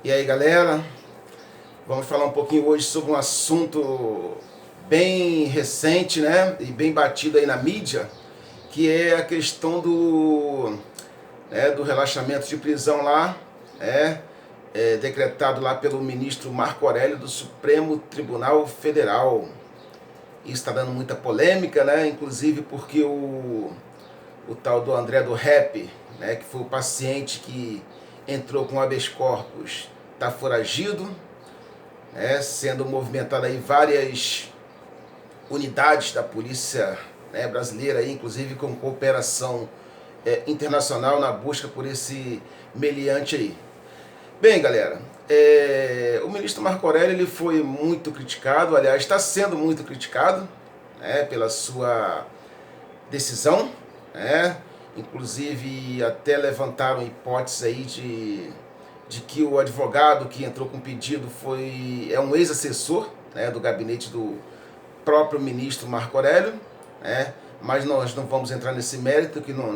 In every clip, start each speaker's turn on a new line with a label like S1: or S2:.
S1: E aí, galera, vamos falar um pouquinho hoje sobre um assunto bem recente, né, e bem batido aí na mídia, que é a questão do relaxamento de prisão lá, decretado lá pelo ministro Marco Aurélio do Supremo Tribunal Federal. Isso está dando muita polêmica, né, inclusive porque o tal do André do Rap, né, que foi o paciente que entrou com habeas corpus, está foragido, sendo movimentado aí várias unidades da polícia, brasileira, aí, inclusive com cooperação internacional na busca por esse meliante aí. Bem, galera, o ministro Marco Aurélio ele foi muito criticado, aliás, está sendo muito criticado, pela sua decisão, inclusive até levantaram hipóteses aí de que o advogado que entrou com o pedido é um ex-assessor, do gabinete do próprio ministro Marco Aurélio, mas nós não vamos entrar nesse mérito que não,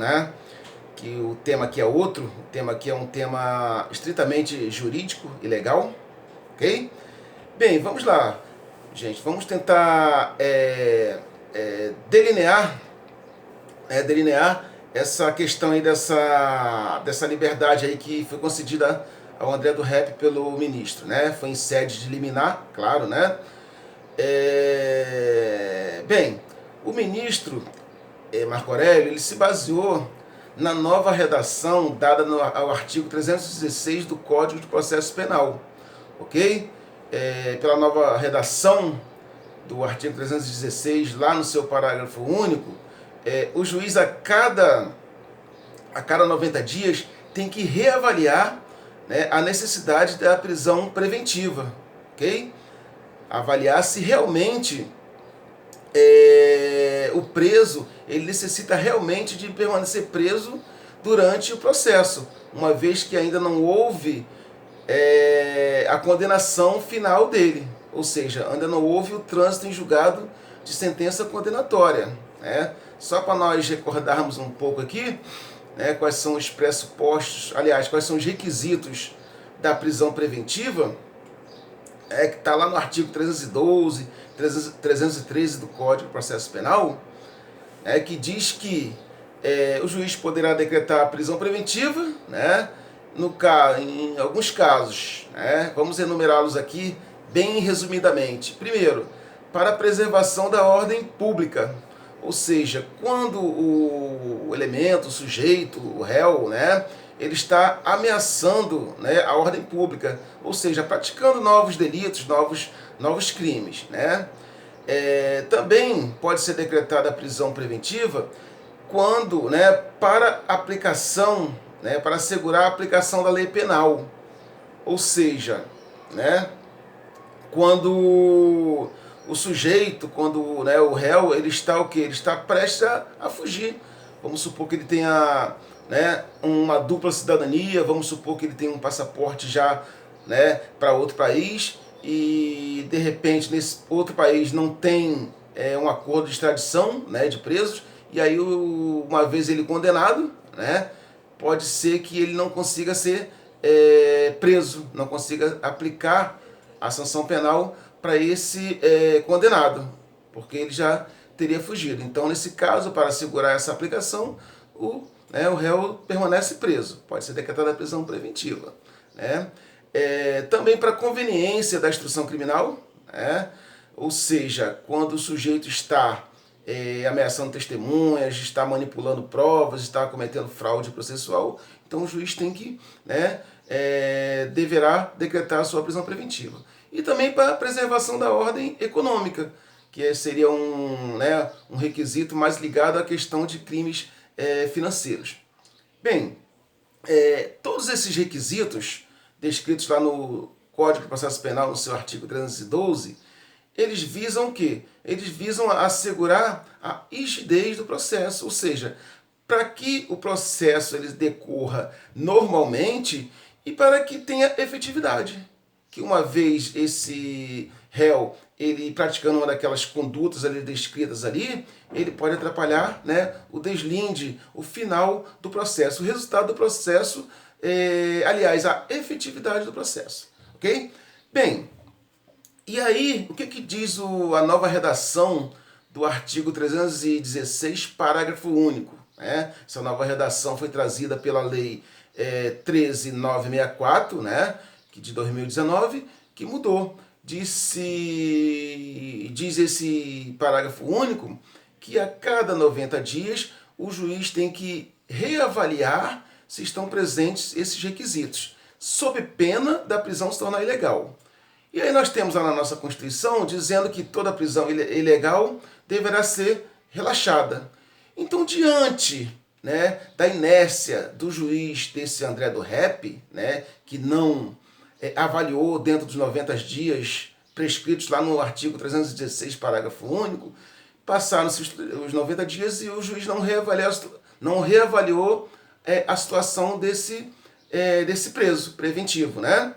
S1: que o tema aqui é outro, o tema aqui é um tema estritamente jurídico e legal, ok? Bem, vamos lá, gente, vamos tentar delinear essa questão aí dessa liberdade aí que foi concedida ao André do Rap pelo ministro, Foi em sede de liminar, claro, Bem, o ministro Marco Aurélio ele se baseou na nova redação dada ao artigo 316 do Código de Processo Penal, ok? Pela nova redação do artigo 316, lá no seu parágrafo único, o juiz a cada 90 dias tem que reavaliar, a necessidade da prisão preventiva, ok? Avaliar se realmente o preso ele necessita realmente de permanecer preso durante o processo, uma vez que ainda não houve a condenação final dele, ou seja, ainda não houve o trânsito em julgado de sentença condenatória. Só para nós recordarmos um pouco aqui, quais são os pressupostos, aliás, quais são os requisitos da prisão preventiva, que está lá no artigo 312, 313 do Código de Processo Penal, que diz que o juiz poderá decretar a prisão preventiva, em alguns casos, vamos enumerá-los aqui bem resumidamente. Primeiro, para a preservação da ordem pública, ou seja, quando o elemento, o sujeito, o réu, ele está ameaçando, a ordem pública, ou seja, praticando novos delitos, novos crimes. Também pode ser decretada a prisão preventiva quando, para aplicação, para assegurar a aplicação da lei penal, ou seja, quando o sujeito, quando o réu, ele está o quê? Ele está prestes a fugir. Vamos supor que ele tenha uma dupla cidadania, vamos supor que ele tenha um passaporte já para outro país e de repente nesse outro país não tem um acordo de extradição de presos, e aí uma vez ele condenado, pode ser que ele não consiga ser preso, não consiga aplicar a sanção penal para esse condenado, porque ele já teria fugido. Então, nesse caso, para assegurar essa aplicação, o réu permanece preso, pode ser decretada a prisão preventiva. Também para conveniência da instrução criminal, ou seja, quando o sujeito está ameaçando testemunhas, está manipulando provas, está cometendo fraude processual, então o juiz tem que, deverá decretar a sua prisão preventiva. E também para a preservação da ordem econômica, que seria um requisito mais ligado à questão de crimes financeiros. Bem, todos esses requisitos descritos lá no Código de Processo Penal, no seu artigo 312, eles visam o quê? Eles visam assegurar a rigidez do processo, ou seja, para que o processo ele decorra normalmente e para que tenha efetividade. Que uma vez esse réu, ele praticando uma daquelas condutas ali descritas ali, ele pode atrapalhar o deslinde, o final do processo. O resultado do processo aliás, a efetividade do processo, ok? Bem, e aí, o que diz a nova redação do artigo 316, parágrafo único? Né? Essa nova redação foi trazida pela Lei 13.964, né, de 2019, que mudou. Diz esse parágrafo único que a cada 90 dias o juiz tem que reavaliar se estão presentes esses requisitos, sob pena da prisão se tornar ilegal. E aí nós temos lá na nossa Constituição dizendo que toda prisão ilegal deverá ser relaxada. Então, diante, né, da inércia do juiz desse André do Rep, né, que não avaliou dentro dos 90 dias prescritos lá no artigo 316, parágrafo único, passaram-se os 90 dias e o juiz não reavaliou a situação desse preso preventivo, né?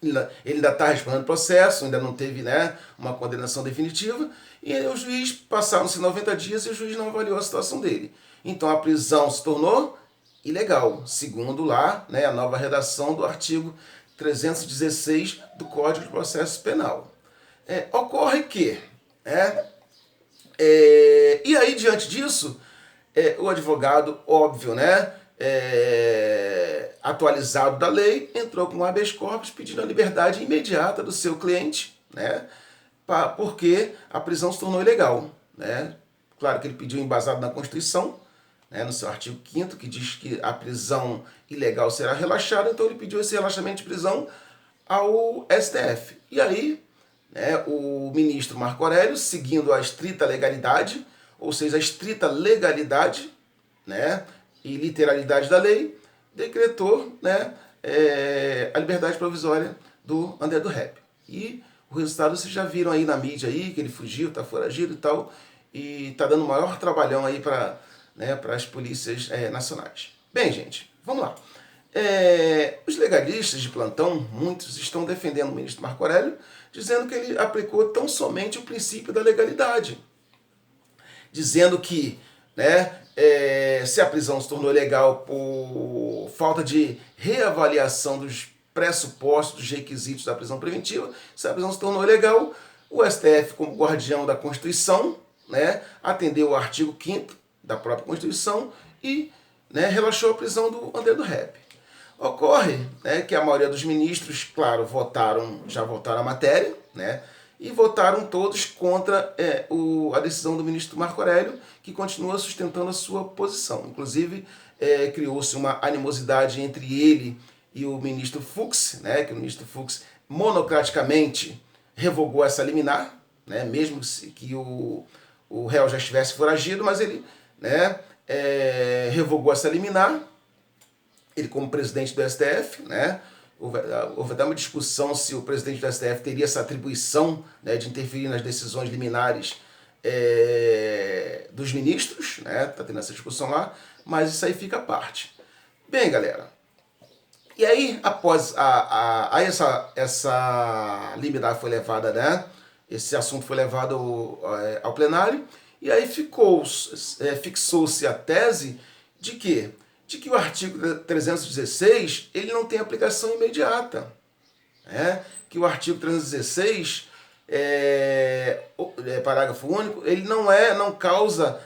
S1: Ele ainda está respondendo o processo, ainda não teve, né, uma condenação definitiva, e aí o juiz, passaram-se 90 dias e o juiz não avaliou a situação dele. Então a prisão se tornou ilegal, segundo lá, né, a nova redação do artigo 316 do Código de Processo Penal. Ocorre que, e aí diante disso, o advogado, óbvio, né, atualizado da lei, entrou com um habeas corpus pedindo a liberdade imediata do seu cliente, né, porque a prisão se tornou ilegal. Né? Claro que ele pediu embasado na Constituição, né, no seu artigo 5º, que diz que a prisão ilegal será relaxada, então ele pediu esse relaxamento de prisão ao STF. E aí, né, o ministro Marco Aurélio, seguindo a estrita legalidade, ou seja, a estrita legalidade, né, e literalidade da lei, decretou, né, a liberdade provisória do André do Rep. E o resultado vocês já viram aí na mídia aí, que ele fugiu, está foragido e tal, e está dando o maior trabalhão aí para, né, as polícias nacionais. Bem, gente, vamos lá. Os legalistas de plantão, muitos estão defendendo o ministro Marco Aurélio, dizendo que ele aplicou tão somente o princípio da legalidade, dizendo que, né, se a prisão se tornou ilegal por falta de reavaliação dos pressupostos, dos requisitos da prisão preventiva, se a prisão se tornou ilegal, o STF, como guardião da Constituição, né, atendeu o artigo 5º da própria Constituição e, né, relaxou a prisão do André do Rep. Ocorre, né, que a maioria dos ministros, claro, já votaram a matéria, né, e votaram todos contra a decisão do ministro Marco Aurélio, que continua sustentando a sua posição. Inclusive, criou-se uma animosidade entre ele e o ministro Fux, né, que o ministro Fux monocraticamente revogou essa liminar, né, mesmo que o réu já estivesse foragido, mas ele, né, revogou essa liminar, ele como presidente do STF, né, houve até uma discussão se o presidente do STF teria essa atribuição, né, de interferir nas decisões liminares dos ministros, né, tá tendo essa discussão lá, mas isso aí fica à parte. Bem, galera, e aí após essa liminar foi levada, né, esse assunto foi levado ao plenário, e aí fixou-se a tese de que o artigo 316 ele não tem aplicação imediata. Né? Que o artigo 316, parágrafo único, ele não causa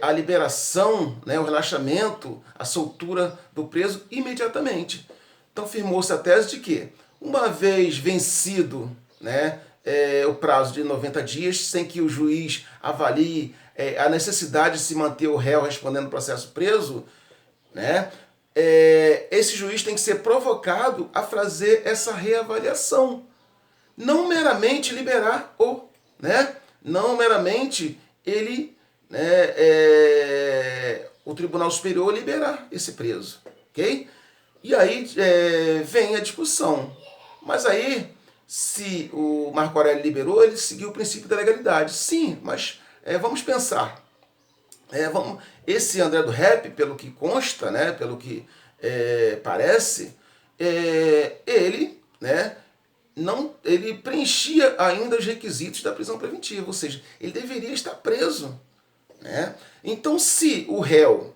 S1: a liberação, né, o relaxamento, a soltura do preso imediatamente. Então firmou-se a tese de que, uma vez vencido, né, o prazo de 90 dias, sem que o juiz avalie a necessidade de se manter o réu respondendo o processo preso, né, esse juiz tem que ser provocado a fazer essa reavaliação. Não meramente liberar né, não meramente ele, né, o Tribunal Superior liberar esse preso. Ok? E aí vem a discussão. Mas aí, se o Marco Aurélio liberou, ele seguiu o princípio da legalidade. Sim, mas vamos pensar. Esse André do Rep, pelo que consta, né, pelo que parece, ele, né, ele preenchia ainda os requisitos da prisão preventiva, ou seja, ele deveria estar preso. Né? Então, se o réu,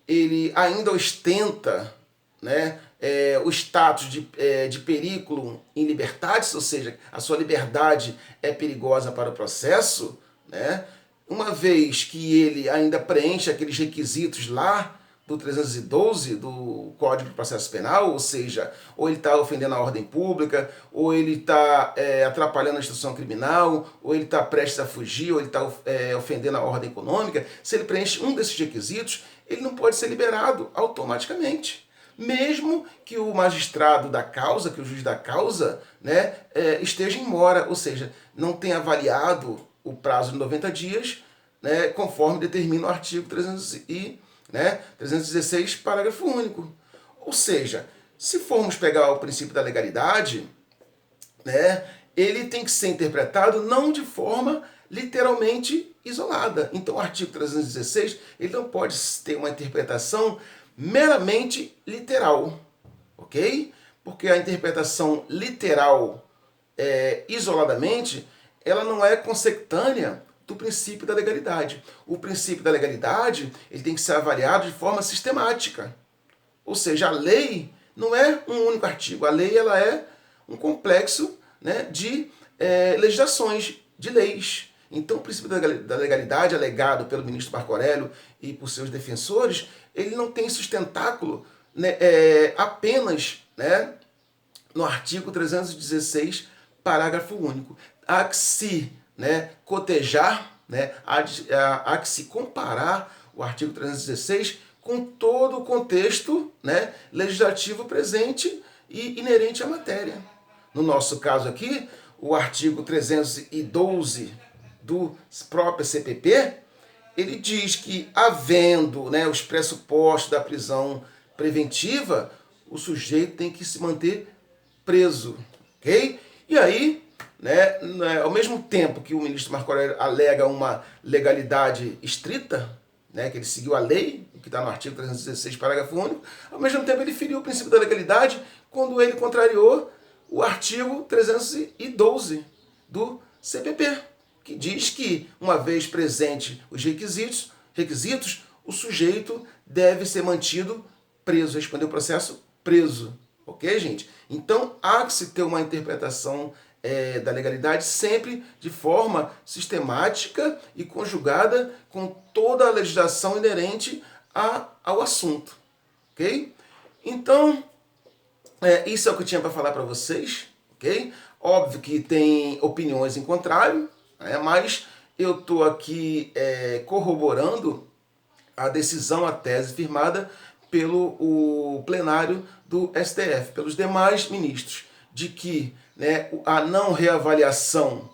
S1: ele ainda ostenta, né, o status de periculum in libertatis, ou seja, a sua liberdade é perigosa para o processo, né, uma vez que ele ainda preenche aqueles requisitos lá do 312 do Código de Processo Penal, ou seja, ou ele está ofendendo a ordem pública, ou ele está atrapalhando a instrução criminal, ou ele está prestes a fugir, ou ele está ofendendo a ordem econômica. Se ele preenche um desses requisitos, ele não pode ser liberado automaticamente. Mesmo que o magistrado da causa, que o juiz da causa, né, esteja em mora, ou seja, não tenha avaliado o prazo de 90 dias, né, conforme determina o artigo 316, parágrafo único. Ou seja, se formos pegar o princípio da legalidade, né, ele tem que ser interpretado não de forma literalmente isolada. Então o artigo 316 ele não pode ter uma interpretação meramente literal, ok? Porque a interpretação literal isoladamente, ela não é consecutânea do princípio da legalidade. O princípio da legalidade ele tem que ser avaliado de forma sistemática. Ou seja, a lei não é um único artigo. A lei ela é um complexo, né, de legislações, de leis. Então, o princípio da legalidade, alegado pelo ministro Marco Aurélio e por seus defensores, ele não tem sustentáculo, né, apenas, né, no artigo 316, parágrafo único. Há que se, né, cotejar, né, há que se comparar o artigo 316 com todo o contexto, né, legislativo presente e inerente à matéria. No nosso caso aqui, o artigo 312 do próprio CPP, ele diz que, havendo, né, os pressupostos da prisão preventiva, o sujeito tem que se manter preso, ok? E aí, né, ao mesmo tempo que o ministro Marco Aurélio alega uma legalidade estrita, né, que ele seguiu a lei, que está no artigo 316, parágrafo único, ao mesmo tempo ele feriu o princípio da legalidade quando ele contrariou o artigo 312 do CPP, que diz que, uma vez presente os requisitos, o sujeito deve ser mantido preso, responder o processo preso. Ok, gente? Então, há que se ter uma interpretação da legalidade sempre de forma sistemática e conjugada com toda a legislação inerente ao assunto. Ok? Então, isso é o que eu tinha para falar para vocês. Ok? Óbvio que tem opiniões em contrário, mas eu estou aqui corroborando a decisão, a tese firmada pelo plenário do STF, pelos demais ministros, de que, né, a não reavaliação,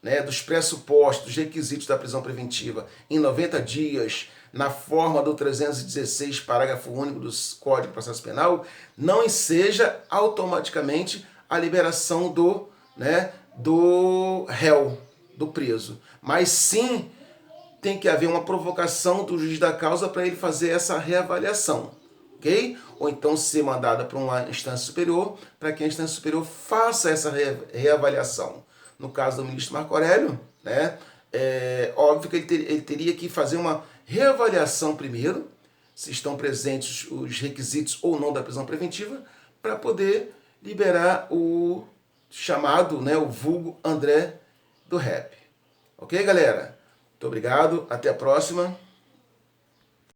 S1: né, dos pressupostos, dos requisitos da prisão preventiva em 90 dias, na forma do 316, parágrafo único do Código de Processo Penal, não enseja automaticamente a liberação do réu, do preso, mas sim tem que haver uma provocação do juiz da causa para ele fazer essa reavaliação, ok? Ou então ser mandada para uma instância superior, para que a instância superior faça essa reavaliação. No caso do ministro Marco Aurélio, né, óbvio que ele teria que fazer uma reavaliação primeiro, se estão presentes os requisitos ou não da prisão preventiva, para poder liberar o chamado, né, o vulgo André do Rap. Ok, galera? Muito obrigado, até a próxima.